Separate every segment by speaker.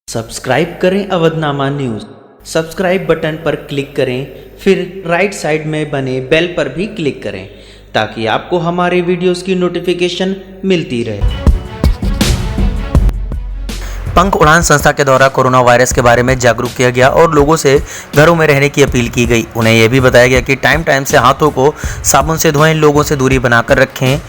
Speaker 1: Subscribe करें Avadhnama news. Subscribe button पर click करें, फिर राइट साइड में बने बेल पर भी क्लिक करें ताकि आपको हमारे वीडियोस की नोटिफिकेशन मिलती रहे।
Speaker 2: पंख उड़ान संस्था के द्वारा कोरोना वायरस के बारे में जागरूक किया गया और लोगों से घरों में रहने की अपील की गई। उन्हें यह भी बताया गया कि टाइम टाइम से हाथों को साबुन से धोएं, लोगों से दूरी बनाकर रखें।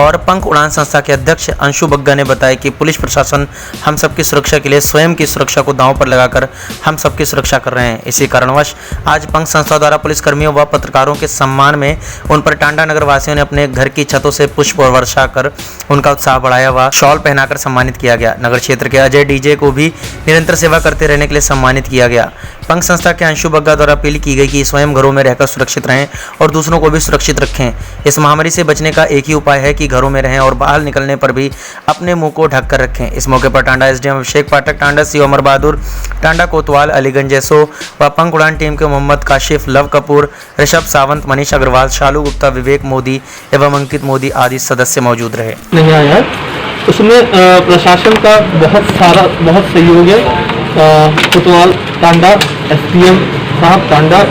Speaker 2: और पंख उड़ान संस्था के अध्यक्ष अंशु बग्गा ने बताया कि पुलिस प्रशासन हम सबकी सुरक्षा के लिए स्वयं की सुरक्षा को दांव पर लगाकर हम सबकी सुरक्षा कर रहे हैं। इसी कारणवश आज पंख संस्था द्वारा पुलिसकर्मियों व पत्रकारों के सम्मान में उन पर टांडा नगर वासियों ने अपने घर की छतों से पुष्प वर्षा कर उनका उत्साह बढ़ाया व शॉल पहनाकर सम्मानित किया गया। नगर क्षेत्र के अजय डीजे को भी निरंतर सेवा करते रहने के लिए सम्मानित किया गया। पंख संस्था के अंशु बग्गा द्वारा अपील की गई कि स्वयं घरों में रहकर सुरक्षित रहें और दूसरों को भी सुरक्षित रखें। इस महामारी से बचने का एक ही उपाय है कि घरों में रहें और बाहर निकलने पर भी अपने मुंह को ढक कर रखें। इस मौके पर टांडा एसडीएम अभिषेक पाठक, टांडा सीओ अमर बहादुर, टांडा कोतवाल, अलीगंज जैसो व पंख उड़ान टीम के मोहम्मद काशिफ, लव कपूर, ऋषभ सावंत, मनीष अग्रवाल, शालू गुप्ता, विवेक मोदी एवं अंकित मोदी आदि सदस्य मौजूद रहे।
Speaker 3: नहीं आया उसमें प्रशासन का बहुत सहयोग है। कोतवाल टांडा, एसडीएम साहब टांडा,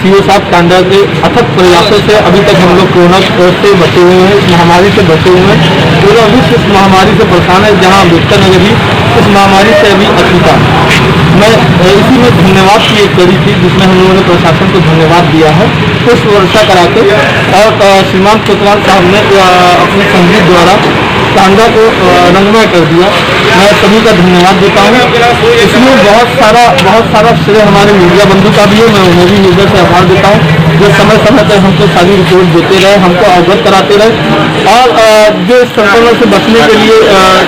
Speaker 3: सीओ साहब टांडा के अथक प्रयासों से अभी तक हम लोग कोरोना से बचे हुए हैं, इस महामारी से बचे हुए हैं। पूरा विश्व इस महामारी से परेशान है, जहां अम्बेडकर नगर भी इस महामारी से अभी अछूता। मैं इसी में धन्यवाद की एक कड़ी थी जिसमें हम लोगों ने प्रशासन को धन्यवाद दिया है पुष्प वर्षा करा के। और श्रीमान कोतवाल साहब ने अपने संगीत द्वारा टांडा को रंगमय कर दिया। मैं सभी का धन्यवाद देता हूँ। इसमें बहुत सारा श्रेय हमारे मीडिया बंधु का भी है। मैं उन्हें भी मीडिया से आभार देता हूँ जो समय समय पर हमको सारी रिपोर्ट देते रहे, हमको अवगत कराते रहे और जो संक्रमण से बचने के लिए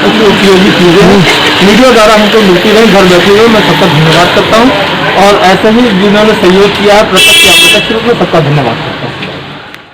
Speaker 3: कुछ उपयोगी चीज़ें हैं मीडिया द्वारा हमको मिलती रही घर बैठे हुए। मैं सबका धन्यवाद करता हूँ और ऐसे ही जिन्होंने सहयोग किया है प्रत्यक्ष या अप्रत्यक्ष रूप में सबका धन्यवाद।